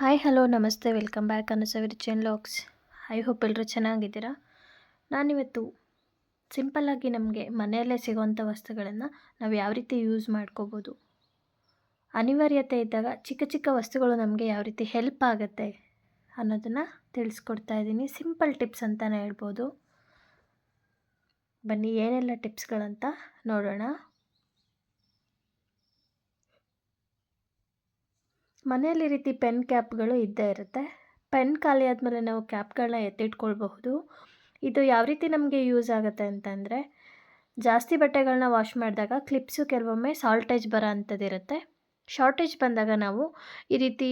Hi hello ನಮಸ್ತೆ welcome back ಅನುಸವಿರ್ ಚೆನ್ ಲಾಗ್ಸ್. ಐ ಹೋಪ್ ಎಲ್ಲರೂ ಚೆನ್ನಾಗಿದ್ದೀರಾ. ನಾನಿವತ್ತು ಸಿಂಪಲ್ಲಾಗಿ ನಮಗೆ ಮನೆಯಲ್ಲೇ ಸಿಗೋವಂಥ ವಸ್ತುಗಳನ್ನು ನಾವು ಯಾವ ರೀತಿ ಯೂಸ್ ಮಾಡ್ಕೋಬೋದು, ಅನಿವಾರ್ಯತೆ ಇದ್ದಾಗ ಚಿಕ್ಕ ಚಿಕ್ಕ ವಸ್ತುಗಳು ನಮಗೆ ಯಾವ ರೀತಿ ಹೆಲ್ಪ್ ಆಗುತ್ತೆ ಅನ್ನೋದನ್ನು ತಿಳಿಸ್ಕೊಡ್ತಾ ಇದ್ದೀನಿ. ಸಿಂಪಲ್ ಟಿಪ್ಸ್ ಅಂತಲೇ ಹೇಳ್ಬೋದು. ಬನ್ನಿ ಏನೆಲ್ಲ ಟಿಪ್ಸ್ಗಳಂತ ನೋಡೋಣ. ಮನೆಯಲ್ಲಿ ಈ ರೀತಿ ಪೆನ್ ಕ್ಯಾಪ್ಗಳು ಇದ್ದೇ ಇರುತ್ತೆ. ಪೆನ್ ಖಾಲಿ ಆದಮೇಲೆ ನಾವು ಕ್ಯಾಪ್ಗಳನ್ನ ಎತ್ತಿಟ್ಕೊಳ್ಬಹುದು. ಇದು ಯಾವ ರೀತಿ ನಮಗೆ ಯೂಸ್ ಆಗುತ್ತೆ ಅಂತಂದರೆ, ಜಾಸ್ತಿ ಬಟ್ಟೆಗಳನ್ನ ವಾಶ್ ಮಾಡಿದಾಗ ಕ್ಲಿಪ್ಸು ಕೆಲವೊಮ್ಮೆ ಸಾಲ್ಟೇಜ್ ಬರೋ ಅಂಥದ್ದಿರುತ್ತೆ. ಶಾರ್ಟೇಜ್ ಬಂದಾಗ ನಾವು ಈ ರೀತಿ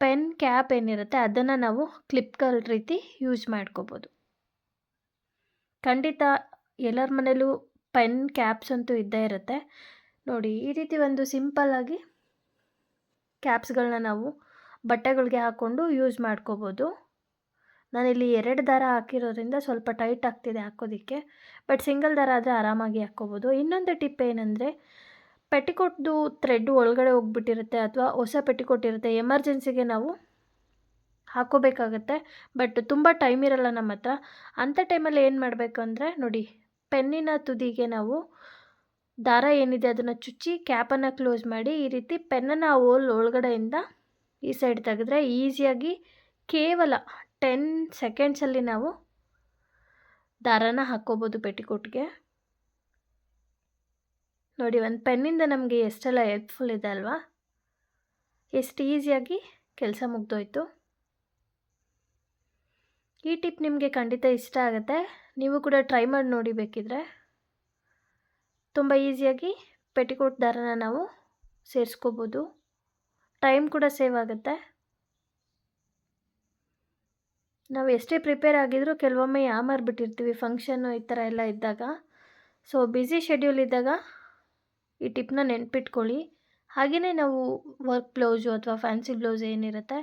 ಪೆನ್ ಕ್ಯಾಪ್ ಏನಿರುತ್ತೆ ಅದನ್ನು ನಾವು ಕ್ಲಿಪ್ಗಳ ರೀತಿ ಯೂಸ್ ಮಾಡ್ಕೋಬೋದು. ಖಂಡಿತ ಎಲ್ಲರ ಮನೇಲೂ ಪೆನ್ ಕ್ಯಾಪ್ಸ್ ಅಂತೂ ಇದ್ದೇ ಇರುತ್ತೆ. ನೋಡಿ, ಈ ರೀತಿ ಒಂದು ಸಿಂಪಲ್ಲಾಗಿ ಕ್ಯಾಪ್ಸ್ಗಳನ್ನ ನಾವು ಬಟ್ಟೆಗಳಿಗೆ ಹಾಕ್ಕೊಂಡು ಯೂಸ್ ಮಾಡ್ಕೋಬೋದು. ನಾನಿಲ್ಲಿ 2 ದಾರ ಹಾಕಿರೋದ್ರಿಂದ ಸ್ವಲ್ಪ ಟೈಟ್ ಆಗ್ತಿದೆ ಹಾಕೋದಕ್ಕೆ, ಬಟ್ ಸಿಂಗಲ್ ದಾರ ಆದರೆ ಆರಾಮಾಗಿ ಹಾಕ್ಕೋಬೋದು. ಇನ್ನೊಂದು ಟಿಪ್ ಏನಂದರೆ, ಪೆಟಿಕೋಟ್ದು ಥ್ರೆಡ್ ಒಳಗಡೆ ಹೋಗ್ಬಿಟ್ಟಿರುತ್ತೆ ಅಥವಾ ಹೊಸ ಪೆಟಿಕೋಟ್ ಇರುತ್ತೆ, ಎಮರ್ಜೆನ್ಸಿಗೆ ನಾವು ಹಾಕ್ಕೋಬೇಕಾಗತ್ತೆ. ಬಟ್ ತುಂಬ ಟೈಮ್ ಇರಲ್ಲ ನಮ್ಮ ಹತ್ರ. ಅಂಥ ಟೈಮಲ್ಲಿ ಏನು ಮಾಡಬೇಕು ಅಂದರೆ, ನೋಡಿ, ಪೆನ್ನಿನ ತುದಿಗೆ ನಾವು ದಾರ ಏನಿದೆ ಅದನ್ನು ಚುಚ್ಚಿ ಕ್ಯಾಪನ್ನು ಕ್ಲೋಸ್ ಮಾಡಿ ಈ ರೀತಿ ಪೆನ್ನನ್ನು ಆ ಹೋಲ್ ಒಳಗಡೆಯಿಂದ ಈ ಸೈಡ್ ತೆಗೆದ್ರೆ ಈಸಿಯಾಗಿ ಕೇವಲ 10 ಸೆಕೆಂಡ್ಸಲ್ಲಿ ನಾವು ದಾರಾನ ಹಾಕ್ಕೋಬೋದು ಪೆಟಿಕೋಟ್ಗೆ. ನೋಡಿ, ಒಂದು ಪೆನ್ನಿಂದ ನಮಗೆ ಎಷ್ಟೆಲ್ಲ ಹೆಲ್ಪ್ಫುಲ್ ಇದೆ ಅಲ್ವಾ. ಎಷ್ಟು ಈಸಿಯಾಗಿ ಕೆಲಸ ಮುಗ್ದೋಯ್ತು. ಈ ಟಿಪ್ ನಿಮಗೆ ಖಂಡಿತ ಇಷ್ಟ ಆಗುತ್ತೆ. ನೀವು ಕೂಡ ಟ್ರೈ ಮಾಡಿ ನೋಡಿ ಬೇಕಿದ್ರೆ. ತುಂಬ ಈಸಿಯಾಗಿ ಪೆಟಿಕೋಟ್ ದಾರನ ನಾವು ಸೇರಿಸ್ಕೋಬೋದು. ಟೈಮ್ ಕೂಡ ಸೇವ್ ಆಗುತ್ತೆ. ನಾವು ಎಷ್ಟೇ ಪ್ರಿಪೇರ್ ಆಗಿದ್ರೂ ಕೆಲವೊಮ್ಮೆ ಯಾಮಾರ್ಬಿಟ್ಟಿರ್ತೀವಿ ಫಂಕ್ಷನ್ನು ಈ ಥರ ಎಲ್ಲ ಇದ್ದಾಗ. ಸೊ ಬ್ಯುಸಿ ಶೆಡ್ಯೂಲ್ ಇದ್ದಾಗ ಈ ಟಿಪ್ನ ನೆನ್ಪಿಟ್ಕೊಳ್ಳಿ. ಹಾಗೆಯೇ ನಾವು ವರ್ಕ್ ಬ್ಲೌಸು ಅಥವಾ ಫ್ಯಾನ್ಸಿ ಬ್ಲೌಸ್ ಏನಿರುತ್ತೆ,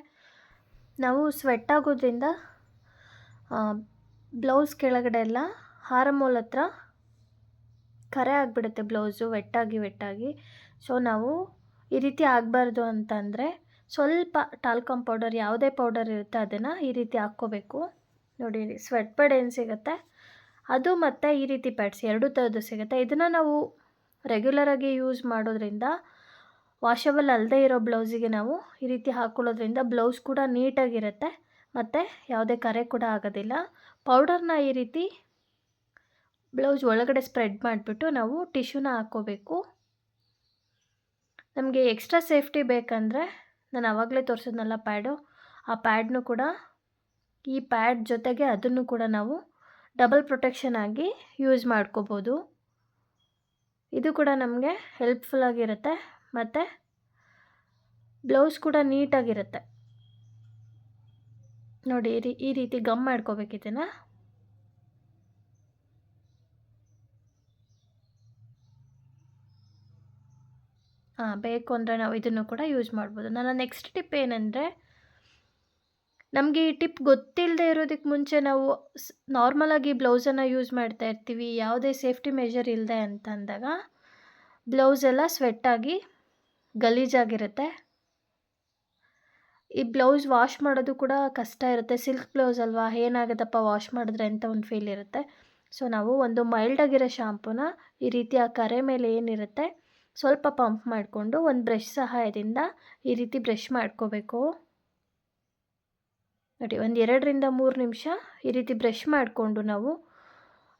ನಾವು ಸ್ವೆಟ್ ಆಗೋದ್ರಿಂದ ಬ್ಲೌಸ್ ಕೆಳಗಡೆ ಎಲ್ಲ ಹಾರಮೋಲ್ ಹತ್ರ ಕರೆ ಆಗಿಬಿಡುತ್ತೆ ಬ್ಲೌಸು ವೆಟ್ಟಾಗಿ. ಸೊ ನಾವು ಈ ರೀತಿ ಆಗಬಾರ್ದು ಅಂತಂದರೆ ಸ್ವಲ್ಪ ಟಾಲ್ಕಮ್ ಪೌಡರ್, ಯಾವುದೇ ಪೌಡರ್ ಇರುತ್ತೆ ಅದನ್ನು ಈ ರೀತಿ ಹಾಕ್ಕೋಬೇಕು. ನೋಡಿ, ಸ್ವೆಟ್ ಪ್ಯಾಡ್ ಏನು ಸಿಗುತ್ತೆ ಅದು ಮತ್ತು ಈ ರೀತಿ ಪ್ಯಾಡ್ಸ್ 2 ಥರದ್ದು ಸಿಗುತ್ತೆ. ಇದನ್ನು ನಾವು ರೆಗ್ಯುಲರಾಗಿ ಯೂಸ್ ಮಾಡೋದ್ರಿಂದ, ವಾಷಬಲ್ ಅಲ್ಲದೆ ಇರೋ ಬ್ಲೌಸಿಗೆ ನಾವು ಈ ರೀತಿ ಹಾಕ್ಕೊಳ್ಳೋದ್ರಿಂದ ಬ್ಲೌಸ್ ಕೂಡ ನೀಟಾಗಿರುತ್ತೆ ಮತ್ತು ಯಾವುದೇ ಕರೆ ಕೂಡ ಆಗೋದಿಲ್ಲ. ಪೌಡರ್ನ ಈ ರೀತಿ ಬ್ಲೌಸ್ ಒಳಗಡೆ ಸ್ಪ್ರೆಡ್ ಮಾಡಿಬಿಟ್ಟು ನಾವು ಟಿಶ್ಯೂನ ಹಾಕ್ಕೋಬೇಕು. ನಮಗೆ ಎಕ್ಸ್ಟ್ರಾ ಸೇಫ್ಟಿ ಬೇಕಂದರೆ, ನಾನು ಆವಾಗಲೇ ತೋರಿಸಿದ್ನಲ್ಲ ಪ್ಯಾಡು, ಆ ಪ್ಯಾಡ್ನು ಕೂಡ ಈ ಪ್ಯಾಡ್ ಜೊತೆಗೆ ಅದನ್ನು ಕೂಡ ನಾವು ಡಬಲ್ ಪ್ರೊಟೆಕ್ಷನ್ ಆಗಿ ಯೂಸ್ ಮಾಡ್ಕೋಬೋದು. ಇದು ಕೂಡ ನಮಗೆ ಹೆಲ್ಪ್ಫುಲ್ಲಾಗಿರುತ್ತೆ ಮತ್ತು ಬ್ಲೌಸ್ ಕೂಡ ನೀಟಾಗಿರುತ್ತೆ. ನೋಡಿ, ಈ ರೀತಿ ಗಮ್ ಮಾಡ್ಕೋಬೇಕಿದನ್ನು. ಬೇಕು ಅಂದರೆ ನಾವು ಇದನ್ನು ಕೂಡ ಯೂಸ್ ಮಾಡ್ಬೋದು. ನನ್ನ ನೆಕ್ಸ್ಟ್ ಟಿಪ್ ಏನಂದರೆ, ನಮಗೆ ಈ ಟಿಪ್ ಗೊತ್ತಿಲ್ಲದೆ ಇರೋದಕ್ಕೆ ಮುಂಚೆ ನಾವು ನಾರ್ಮಲಾಗಿ ಬ್ಲೌಸನ್ನು ಯೂಸ್ ಮಾಡ್ತಾ ಇರ್ತೀವಿ, ಯಾವುದೇ ಸೇಫ್ಟಿ ಮೆಷರ್ ಇಲ್ಲದೆ ಅಂತ ಅಂದಾಗ ಬ್ಲೌಸೆಲ್ಲ ಸ್ವೆಟ್ಟಾಗಿ ಗಲೀಜಾಗಿರುತ್ತೆ. ಈ ಬ್ಲೌಸ್ ವಾಶ್ ಮಾಡೋದು ಕೂಡ ಕಷ್ಟ ಇರುತ್ತೆ. ಸಿಲ್ಕ್ ಬ್ಲೌಸ್ ಅಲ್ವಾ, ಏನಾಗುತ್ತಪ್ಪ ವಾಶ್ ಮಾಡಿದ್ರೆ ಅಂತ ಒಂದು ಫೀಲ್ ಇರುತ್ತೆ. ಸೊ ನಾವು ಒಂದು ಮೈಲ್ಡಾಗಿರೋ ಶಾಂಪೂನ ಈ ರೀತಿ ಆ ಕರೆ ಮೇಲೆ ಏನಿರುತ್ತೆ ಸ್ವಲ್ಪ ಪಂಪ್ ಮಾಡಿಕೊಂಡು ಒಂದು ಬ್ರಷ್ ಸಹಾಯದಿಂದ ಈ ರೀತಿ ಬ್ರಷ್ ಮಾಡ್ಕೋಬೇಕು. ನೋಡಿ, ಒಂದು 2-3 ನಿಮಿಷ ಈ ರೀತಿ ಬ್ರಷ್ ಮಾಡಿಕೊಂಡು ನಾವು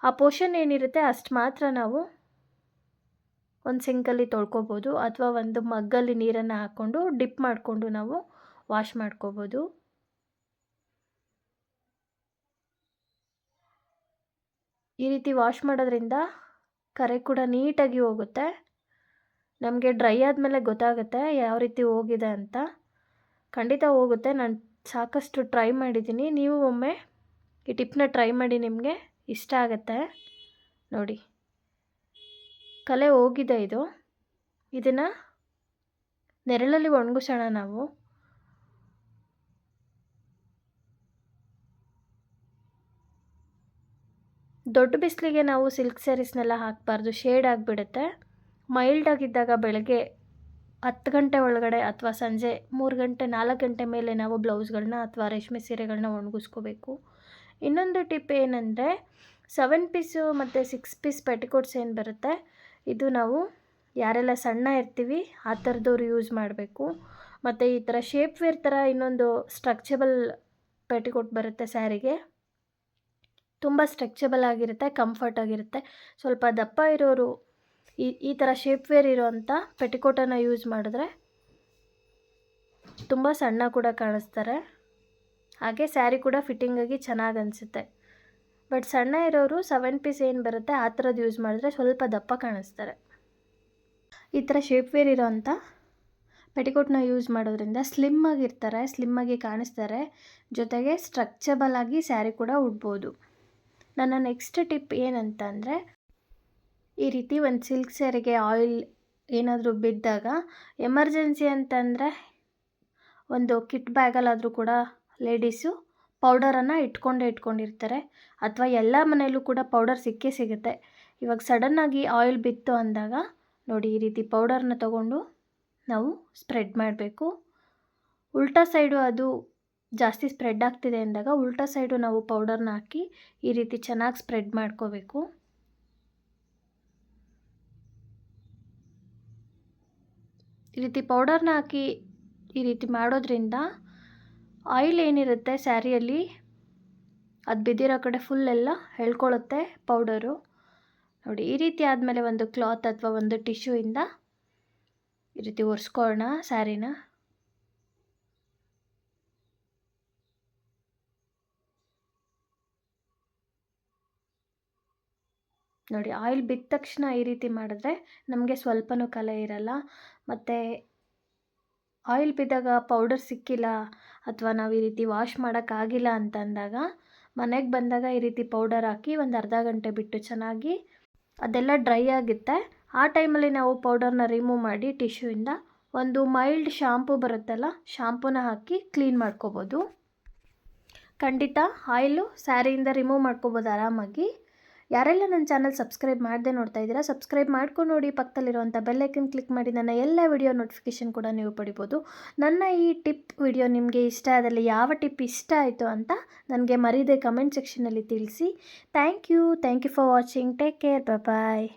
ಆ ಪೋರ್ಷನ್ ಏನಿರುತ್ತೆ ಅಷ್ಟು ಮಾತ್ರ ನಾವು ಒಂದು ಸಿಂಕಲ್ಲಿ ತೊಳ್ಕೊಬೋದು ಅಥವಾ ಒಂದು ಮಗ್ಗಲ್ಲಿ ನೀರನ್ನು ಹಾಕ್ಕೊಂಡು ಡಿಪ್ ಮಾಡಿಕೊಂಡು ನಾವು ವಾಶ್ ಮಾಡ್ಕೋಬೋದು. ಈ ರೀತಿ ವಾಶ್ ಮಾಡೋದ್ರಿಂದ ಕರೆ ಕೂಡ ನೀಟಾಗಿ ಹೋಗುತ್ತೆ. ನಮಗೆ ಡ್ರೈ ಆದಮೇಲೆ ಗೊತ್ತಾಗುತ್ತೆ ಯಾವ ರೀತಿ ಹೋಗಿದೆ ಅಂತ. ಖಂಡಿತ ಹೋಗುತ್ತೆ. ನಾನು ಸಾಕಷ್ಟು ಟ್ರೈ ಮಾಡಿದ್ದೀನಿ. ನೀವು ಒಮ್ಮೆ ಈ ಟಿಪ್ನ ಟ್ರೈ ಮಾಡಿ, ನಿಮಗೆ ಇಷ್ಟ ಆಗುತ್ತೆ. ನೋಡಿ, ಕಲೆ ಹೋಗಿದೆ. ಇದನ್ನು ನೆರಳಲ್ಲಿ ಒಣಗಿಸೋಣ ನಾವು. ದೊಡ್ಡ ಬಿಸಿಲಿಗೆ ನಾವು ಸಿಲ್ಕ್ ಸ್ಯಾರೀಸ್ನೆಲ್ಲ ಹಾಕಬಾರ್ದು, ಶೇಡ್ ಆಗಿಬಿಡುತ್ತೆ. ಮೈಲ್ಡಾಗಿದ್ದಾಗ ಬೆಳಗ್ಗೆ 10 ಗಂಟೆ ಒಳಗಡೆ ಅಥವಾ ಸಂಜೆ 3 ಗಂಟೆ 4 ಗಂಟೆ ಮೇಲೆ ನಾವು ಬ್ಲೌಸ್ಗಳನ್ನ ಅಥವಾ ರೇಷ್ಮೆ ಸೀರೆಗಳನ್ನ ಒಣಗಿಸ್ಕೋಬೇಕು. ಇನ್ನೊಂದು ಟಿಪ್ ಏನಂದರೆ 7 ಪೀಸು ಮತ್ತು 6 ಪೀಸ್ ಪೆಟಿಕೋಟ್ಸ್ ಏನು ಬರುತ್ತೆ, ಇದು ನಾವು ಯಾರೆಲ್ಲ ಸಣ್ಣ ಇರ್ತೀವಿ ಆ ಥರದವ್ರು ಯೂಸ್ ಮಾಡಬೇಕು. ಮತ್ತು ಈ ಥರ ಶೇಪ್ ವೇರ್ ಥರ ಇನ್ನೊಂದು ಸ್ಟ್ರಕ್ಚಬಲ್ ಪೆಟಿಕೋಟ್ ಬರುತ್ತೆ ಸ್ಯಾರಿಗೆ, ತುಂಬ ಸ್ಟ್ರೆಚಬಲ್ ಆಗಿರುತ್ತೆ, ಕಂಫರ್ಟ್ ಆಗಿರುತ್ತೆ. ಸ್ವಲ್ಪ ದಪ್ಪ ಇರೋರು ಈ ಥರ ಶೇಪ್ ವೇರ್ ಇರೋವಂಥ ಪೆಟಿಕೋಟನ್ನು ಯೂಸ್ ಮಾಡಿದ್ರೆ ತುಂಬ ಸಣ್ಣ ಕೂಡ ಕಾಣಿಸ್ತಾರೆ, ಹಾಗೆ ಸ್ಯಾರಿ ಕೂಡ ಫಿಟ್ಟಿಂಗಾಗಿ ಚೆನ್ನಾಗಿ ಅನಿಸುತ್ತೆ. ಬಟ್ ಸಣ್ಣ ಇರೋರು 7 ಪೀಸ್ ಏನು ಬರುತ್ತೆ ಆ ಥರದ್ದು ಯೂಸ್ ಮಾಡಿದ್ರೆ ಸ್ವಲ್ಪ ದಪ್ಪ ಕಾಣಿಸ್ತಾರೆ. ಈ ಥರ ಶೇಪ್ ವೇರ್ ಇರೋವಂಥ ಪೆಟಿಕೋಟ್ನ ಯೂಸ್ ಮಾಡೋದ್ರಿಂದ ಸ್ಲಿಮ್ಮಾಗಿ ಕಾಣಿಸ್ತಾರೆ, ಜೊತೆಗೆ ಸ್ಟ್ರಕ್ಚಬಲ್ ಆಗಿ ಸ್ಯಾರಿ ಕೂಡ ಉಡ್ಬೋದು. ನನ್ನ ನೆಕ್ಸ್ಟ್ ಟಿಪ್ ಏನಂತ ಅಂದರೆ, ಈ ರೀತಿ ಒಂದು ಸಿಲ್ಕ್ ಸ್ಯಾರಿಗೆ ಆಯಿಲ್ ಏನಾದರೂ ಬಿದ್ದಾಗ ಎಮರ್ಜೆನ್ಸಿ ಅಂತಂದರೆ ಒಂದು ಕಿಟ್ ಬ್ಯಾಗಲ್ಲಾದರೂ ಕೂಡ ಲೇಡೀಸು ಪೌಡರನ್ನು ಇಟ್ಕೊಂಡಿರ್ತಾರೆ, ಅಥವಾ ಎಲ್ಲ ಮನೆಯಲ್ಲೂ ಕೂಡ ಪೌಡರ್ ಸಿಗುತ್ತೆ. ಇವಾಗ ಸಡನ್ನಾಗಿ ಆಯಿಲ್ ಬಿತ್ತು ಅಂದಾಗ ನೋಡಿ, ಈ ರೀತಿ ಪೌಡರ್ನ ತಗೊಂಡು ನಾವು ಸ್ಪ್ರೆಡ್ ಮಾಡಬೇಕು. ಉಲ್ಟಾ ಸೈಡು ಅದು ಜಾಸ್ತಿ ಸ್ಪ್ರೆಡ್ ಆಗ್ತಿದೆ ಅಂದಾಗ ಉಲ್ಟಾ ಸೈಡು ನಾವು ಪೌಡರ್ನ ಹಾಕಿ ಈ ರೀತಿ ಚೆನ್ನಾಗಿ ಸ್ಪ್ರೆಡ್ ಮಾಡ್ಕೋಬೇಕು. ಈ ರೀತಿ ಪೌಡರ್ನ ಹಾಕಿ ಈ ರೀತಿ ಮಾಡೋದ್ರಿಂದ ಆಯಿಲ್ ಏನಿರುತ್ತೆ ಸ್ಯಾರಿಯಲ್ಲಿ ಅದು ಬಿದ್ದಿರೋ ಕಡೆ ಫುಲ್ ಎಲ್ಲ ಎಳ್ಕೊಳ್ಳುತ್ತೆ ಪೌಡರು. ನೋಡಿ, ಈ ರೀತಿ ಆದಮೇಲೆ ಒಂದು ಕ್ಲಾತ್ ಅಥವಾ ಒಂದು ಟಿಶ್ಯೂಯಿಂದ ಈ ರೀತಿ ಒರೆಸ್ಕೊಳ್ಳೋಣ ಸ್ಯಾರಿನ. ನೋಡಿ, ಆಯಿಲ್ ಬಿದ್ದ ತಕ್ಷಣ ಈ ರೀತಿ ಮಾಡಿದ್ರೆ ನಮಗೆ ಸ್ವಲ್ಪನೂ ಕಲೆ ಇರಲ್ಲ. ಮತ್ತು ಆಯಿಲ್ ಬಿದ್ದಾಗ ಪೌಡರ್ ಸಿಕ್ಕಿಲ್ಲ ಅಥವಾ ನಾವು ಈ ರೀತಿ ವಾಶ್ ಮಾಡೋಕ್ಕಾಗಿಲ್ಲ ಅಂತಂದಾಗ ಮನೆಗೆ ಬಂದಾಗ ಈ ರೀತಿ ಪೌಡರ್ ಹಾಕಿ ಒಂದು ಅರ್ಧ ಗಂಟೆ ಬಿಟ್ಟು ಚೆನ್ನಾಗಿ ಅದೆಲ್ಲ ಡ್ರೈ ಆಗುತ್ತೆ. ಆ ಟೈಮಲ್ಲಿ ನಾವು ಪೌಡರ್ನ ರಿಮೂವ್ ಮಾಡಿ ಟಿಶ್ಯೂಯಿಂದ ಒಂದು ಮೈಲ್ಡ್ ಶಾಂಪೂ ಬರುತ್ತಲ್ಲ, ಶಾಂಪೂನ ಹಾಕಿ ಕ್ಲೀನ್ ಮಾಡ್ಕೋಬೋದು. ಖಂಡಿತ ಆಯಿಲು ಸ್ಯಾರಿಯಿಂದ ರಿಮೂವ್ ಮಾಡ್ಕೋಬೋದು ಆರಾಮಾಗಿ. ಯಾರೆಲ್ಲ ನನ್ನ ಚಾನಲ್ ಸಬ್ಸ್ಕ್ರೈಬ್ ಮಾಡದೆ ನೋಡ್ತಾ ಇದ್ದೀರಾ, ಸಬ್ಸ್ಕ್ರೈಬ್ ಮಾಡ್ಕೊಂಡು ನೋಡಿ, ಪಕ್ಕದಲ್ಲಿರುವಂಥ ಬೆಲ್ಲೈಕನ್ ಕ್ಲಿಕ್ ಮಾಡಿ ನನ್ನ ಎಲ್ಲ ವಿಡಿಯೋ ನೋಟಿಫಿಕೇಷನ್ ಕೂಡ ನೀವು ಪಡಿಬೋದು. ನನ್ನ ಈ ಟಿಪ್ ವಿಡಿಯೋ ನಿಮಗೆ ಇಷ್ಟ ಆದಲ್ಲಿ ಯಾವ ಟಿಪ್ ಇಷ್ಟ ಆಯಿತು ಅಂತ ನನಗೆ ಮರೀದೆ ಕಮೆಂಟ್ ಸೆಕ್ಷನಲ್ಲಿ ತಿಳಿಸಿ. Thank you for watching. Take care, bye.